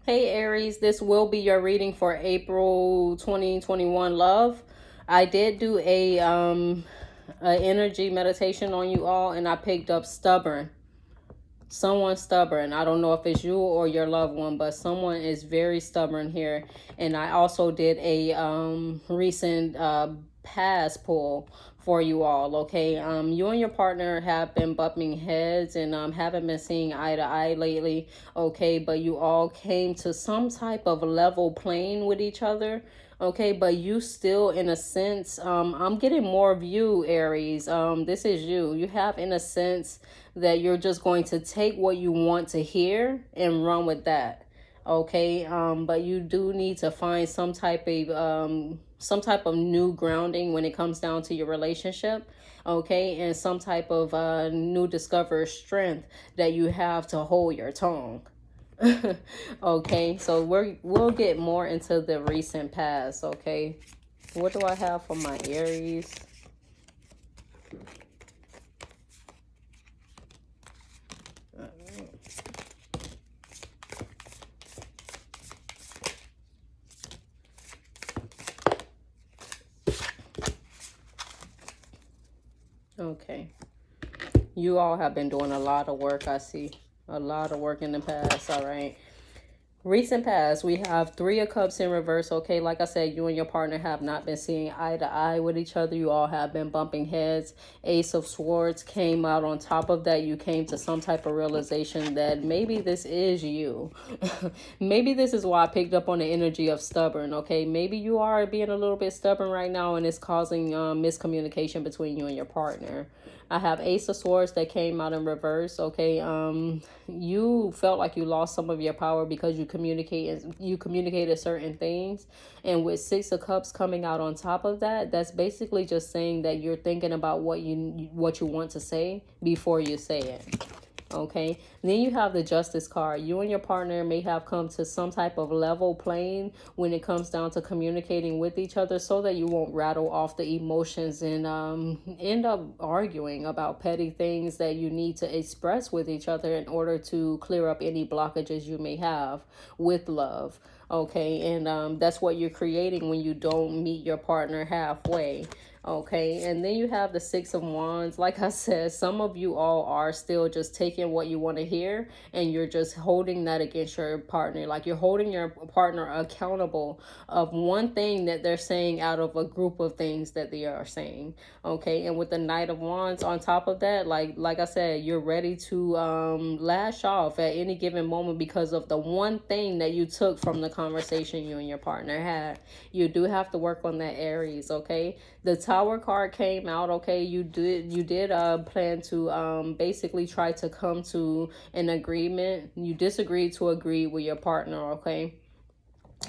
Hey Aries, this will be your reading for April 2021 love. I did do a energy meditation on you all, and I picked up stubborn. Someone stubborn. I don't know if it's you or your loved one, but someone is very stubborn here. And I also did a recent pass pull for you all. Okay, you and your partner have been bumping heads and haven't been seeing eye to eye lately. Okay, but you all came to some type of level playing with each other. Okay, but you still, in a sense, I'm getting more of you, Aries. This is you. You have, in a sense, that you're just going to take what you want to hear and run with that. Okay, but you do need to find some type of new grounding when it comes down to your relationship. Okay, and some type of new discovered strength that you have to hold your tongue. Okay, so we'll get more into the recent past. Okay, what do I have for my Aries? Okay, you all have been doing a lot of work. I see a lot of work in the past. All right. Recent past, we have Three of Cups in reverse. Okay, like I said, you and your partner have not been seeing eye to eye with each other. You all have been bumping heads. Ace of Swords came out on top of that. You came to some type of realization that maybe this is you. Maybe this is why I picked up on the energy of stubborn. Okay, maybe you are being a little bit stubborn right now, and it's causing miscommunication between you and your partner. I have Ace of Swords that came out in reverse. Okay, you felt like you lost some of your power because you communicated certain things, and with Six of Cups coming out on top of that, that's basically just saying that you're thinking about what you want to say before you say it. Okay, then you have the Justice card. You and your partner may have come to some type of level playing when it comes down to communicating with each other, so that you won't rattle off the emotions and end up arguing about petty things that you need to express with each other in order to clear up any blockages you may have with love. Okay, and that's what you're creating when you don't meet your partner halfway. Okay, and then you have the Six of Wands. Like I said, some of you all are still just taking what you want to hear, and you're just holding that against your partner. Like you're holding your partner accountable of one thing that they're saying out of a group of things that they are saying. Okay, and with the Knight of Wands on top of that, like I said, you're ready to lash off at any given moment because of the one thing that you took from the conversation you and your partner had. You do have to work on that, Aries. Okay, the Tower card came out. Okay, you did plan to basically try to come to an agreement. You disagreed to agree with your partner. Okay,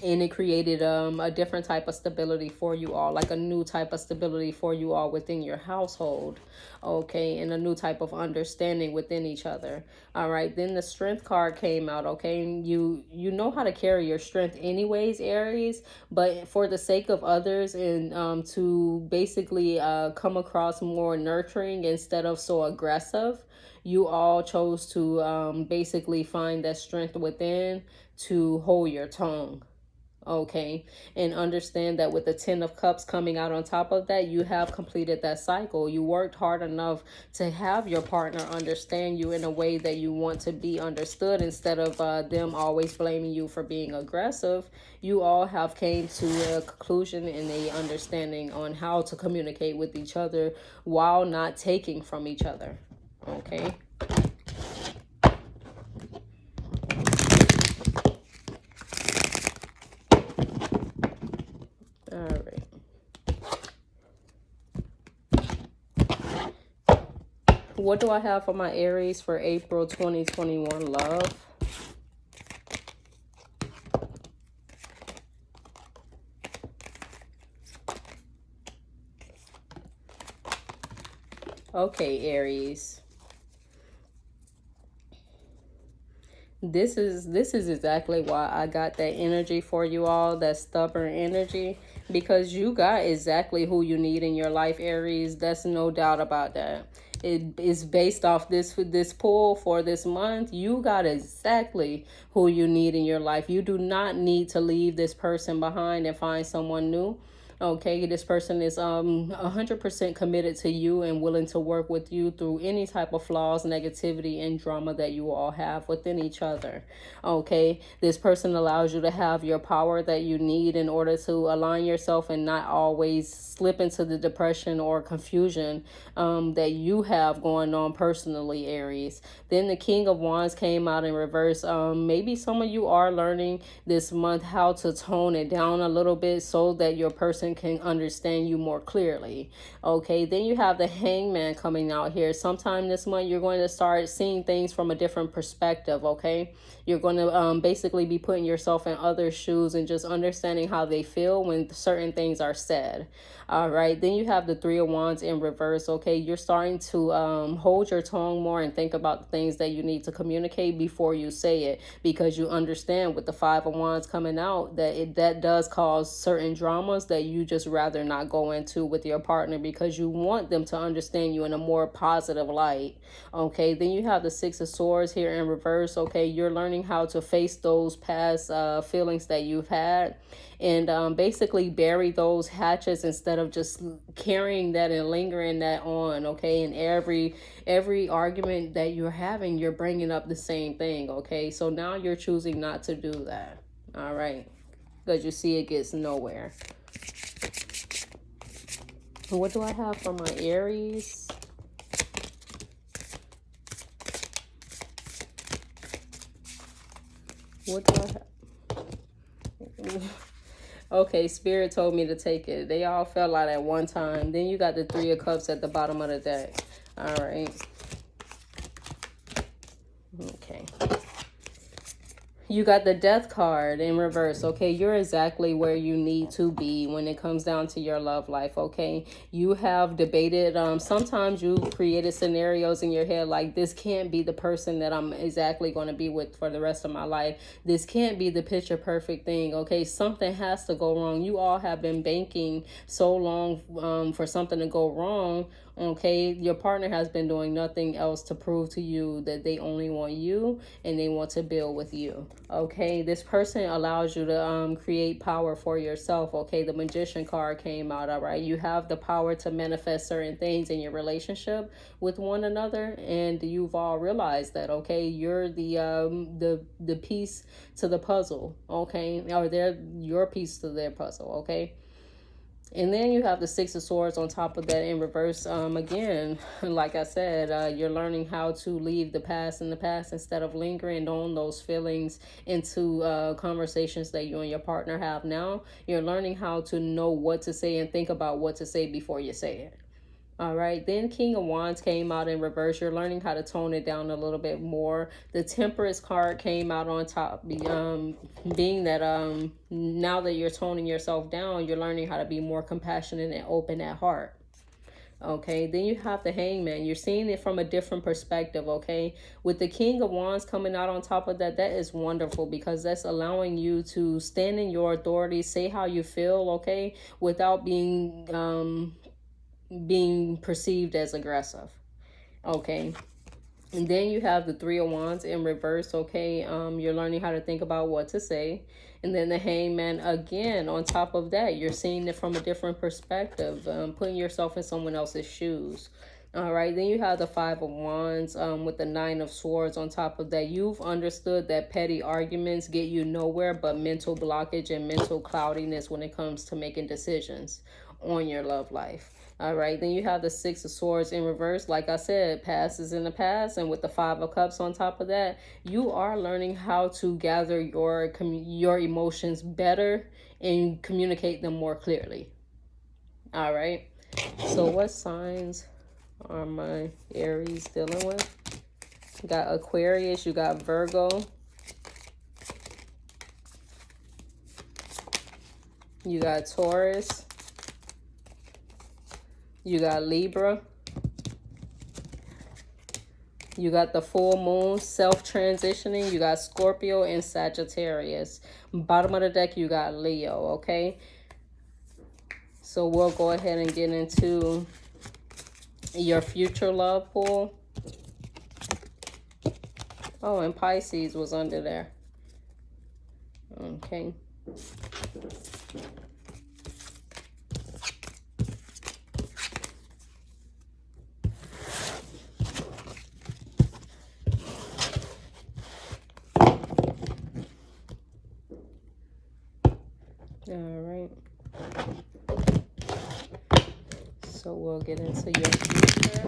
and it created a different type of stability for you all, like a new type of stability for you all within your household. Okay, and a new type of understanding within each other. All right, then the Strength card came out. Okay, and you know how to carry your strength anyways, Aries, but for the sake of others, and to basically come across more nurturing instead of so aggressive, you all chose to basically find that strength within to hold your tongue. Okay, and understand that with the Ten of Cups coming out on top of that, you have completed that cycle. You worked hard enough to have your partner understand you in a way that you want to be understood, instead of them always blaming you for being aggressive. You all have came to a conclusion and a understanding on how to communicate with each other while not taking from each other. Okay. All right. What do I have for my Aries for April 2021 love? Okay, Aries. This is exactly why I got that energy for you all, that stubborn energy, because you got exactly who you need in your life, Aries. That's no doubt about that. it is based off this pull for this month. You got exactly who you need in your life. You do not need to leave this person behind and find someone new. Okay, this person is 100% committed to you and willing to work with you through any type of flaws, negativity, and drama that you all have within each other. Okay, this person allows you to have your power that you need in order to align yourself and not always slip into the depression or confusion that you have going on personally, Aries. Then the King of Wands came out in reverse. Maybe some of you are learning this month how to tone it down a little bit so that your person can understand you more clearly. Okay, then you have the Hangman coming out here. Sometime this month, you're going to start seeing things from a different perspective. Okay, you're going to basically be putting yourself in other shoes and just understanding how they feel when certain things are said. All right, then you have the Three of Wands in reverse. Okay, you're starting to hold your tongue more and think about the things that you need to communicate before you say it, because you understand with the Five of Wands coming out that that does cause certain dramas that you just rather not go into with your partner, because you want them to understand you in a more positive light. Okay, then you have the Six of Swords here in reverse. Okay, you're learning how to face those past feelings that you've had, and basically bury those hatchets instead of just carrying that and lingering that on. Okay, and every argument that you're having, you're bringing up the same thing. Okay, so now you're choosing not to do that. All right, because you see it gets nowhere. What do I have for my Aries? What do I have? Okay, Spirit told me to take it. They all fell out at one time. Then you got the Three of Cups at the bottom of the deck. All right. Okay. You got the Death card in reverse. Okay, you're exactly where you need to be when it comes down to your love life. Okay, you have debated. Sometimes you created scenarios in your head like, this can't be the person that I'm exactly going to be with for the rest of my life. This can't be the picture perfect thing. Okay, something has to go wrong. You all have been banking so long for something to go wrong. Okay, your partner has been doing nothing else to prove to you that they only want you and they want to build with you. Okay, this person allows you to create power for yourself. Okay, the Magician card came out. All right, you have the power to manifest certain things in your relationship with one another, and you've all realized that. Okay, you're the piece to the puzzle. Okay, or they're your piece to their puzzle. Okay. And then you have the Six of Swords on top of that in reverse. Again, like I said, you're learning how to leave the past in the past instead of lingering on those feelings into conversations that you and your partner have now. You're learning how to know what to say and think about what to say before you say it. All right, then King of Wands came out in reverse. You're learning how to tone it down a little bit more. The Temperance card came out on top, being that now that you're toning yourself down, you're learning how to be more compassionate and open at heart. Okay, then you have the Hangman. You're seeing it from a different perspective. Okay, with the King of Wands coming out on top of that, that is wonderful, because that's allowing you to stand in your authority, say how you feel, okay, without being perceived as aggressive. Okay, and then you have the Three of Wands in reverse. Okay, you're learning how to think about what to say. And then the Hangman again on top of that, you're seeing it from a different perspective, putting yourself in someone else's shoes. All right, then you have the Five of Wands with the Nine of Swords on top of that. You've understood that petty arguments get you nowhere but mental blockage and mental cloudiness when it comes to making decisions on your love life. All right, then you have the Six of Swords in reverse. Like I said, past is in the past. And with the Five of Cups on top of that, you are learning how to gather your emotions better and communicate them more clearly. All right. So what signs are my Aries dealing with? You got Aquarius, you got Virgo, you got Taurus, you got Libra, you got the full moon self-transitioning, you got Scorpio and Sagittarius. Bottom of the deck, you got Leo, okay? So we'll go ahead and get into Your future love pool. Oh, and Pisces was under there. Okay. All right. So we'll get into your future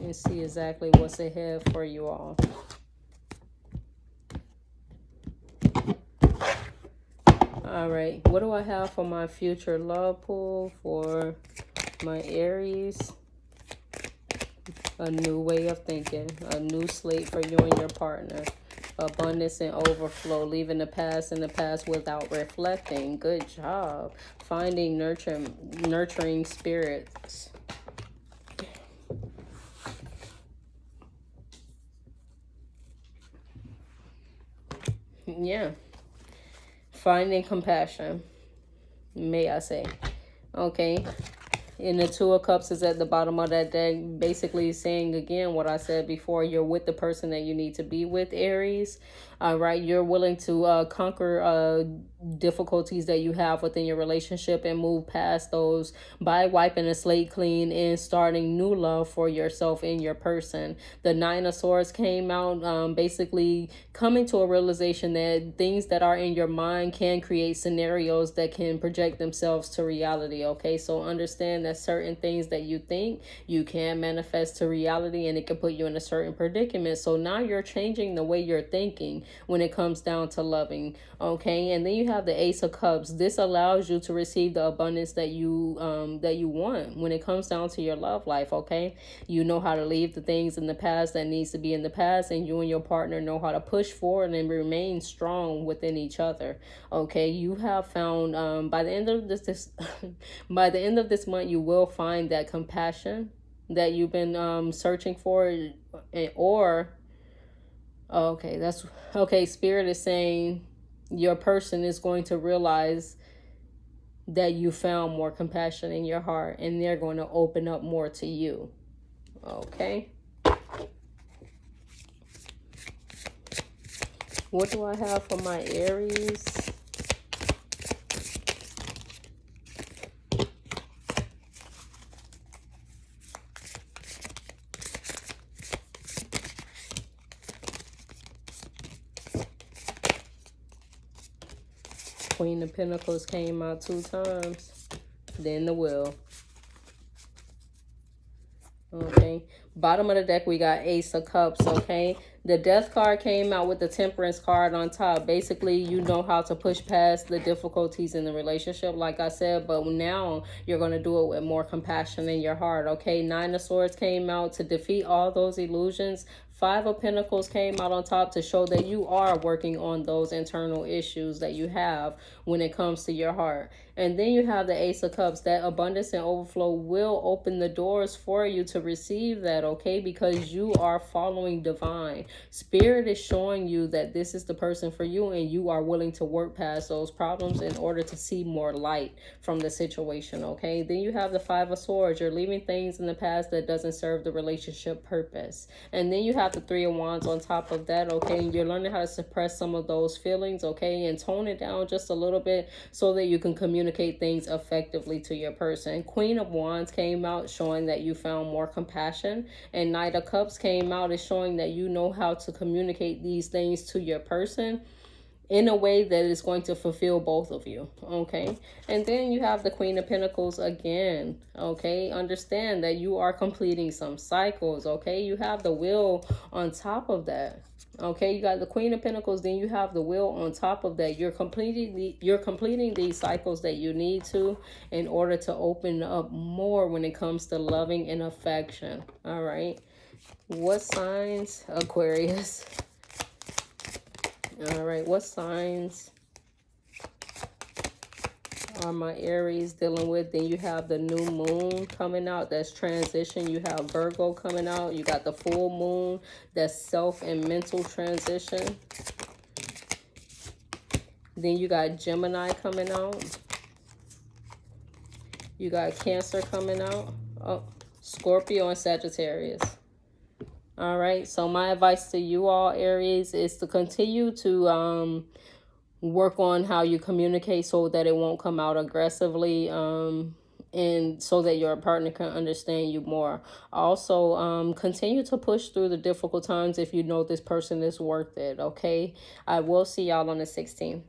and see exactly what's ahead for you all. All right. What do I have for my future love pool for my Aries? A new way of thinking, a new slate for you and your partner. Abundance and overflow, leaving the past in the past without reflecting. Good job. Finding nurturing spirits. Yeah. Finding compassion, may I say. Okay. And the Two of Cups is at the bottom of that deck, basically saying again what I said before. You're with the person that you need to be with, Aries. All right, you're willing to conquer difficulties that you have within your relationship and move past those by wiping the slate clean and starting new love for yourself and your person. The Nine of Swords came out, basically coming to a realization that things that are in your mind can create scenarios that can project themselves to reality. Okay, so understand that certain things that you think you can manifest to reality, and it can put you in a certain predicament. So now you're changing the way you're thinking when it comes down to loving. Okay, and then you have the Ace of Cups. This allows you to receive the abundance that you want when it comes down to your love life. Okay, you know how to leave the things in the past that needs to be in the past, and you and your partner know how to push forward and remain strong within each other. Okay, you have found by the end of this by the end of this month, you will find that compassion that you've been searching for, or okay, that's okay. Spirit is saying your person is going to realize that you found more compassion in your heart, and they're going to open up more to you. Okay. What do I have for my Aries? Queen of Pentacles came out 2 times. Then the Wheel. Okay. Bottom of the deck, we got Ace of Cups, okay? The Death card came out with the Temperance card on top. Basically, you know how to push past the difficulties in the relationship, like I said, but now you're going to do it with more compassion in your heart, okay? Nine of Swords came out to defeat all those illusions. 5 of Pentacles came out on top to show that you are working on those internal issues that you have when it comes to your heart. And then you have the Ace of Cups. That abundance and overflow will open the doors for you to receive that, okay? Because you are following divine. Spirit is showing you that this is the person for you, and you are willing to work past those problems in order to see more light from the situation, okay? Then you have the 5 of Swords. You're leaving things in the past that doesn't serve the relationship purpose. And then you have the 3 of Wands on top of that, okay? And you're learning how to suppress some of those feelings, okay? And tone it down just a little bit so that you can communicate things effectively to your person. Queen of Wands came out showing that you found more compassion. And Knight of Cups came out as showing that you know how to communicate these things to your person in a way that is going to fulfill both of you, okay? And then you have the Queen of Pentacles again, okay? Understand that you are completing some cycles, okay? You have the Wheel on top of that, okay? You got the Queen of Pentacles, then you have the Wheel on top of that. You're completing these cycles that you need to in order to open up more when it comes to loving and affection, all right? What signs? Aquarius. All right, what signs are my Aries dealing with? Then you have the new moon coming out. That's transition. You have Virgo coming out. You got the full moon. That's self and mental transition. Then you got Gemini coming out. You got Cancer coming out. Oh, Scorpio and Sagittarius. All right. So my advice to you all, Aries, is to continue to work on how you communicate so that it won't come out aggressively, and so that your partner can understand you more. Also, continue to push through the difficult times if you know this person is worth it. Okay. I will see y'all on the 16th.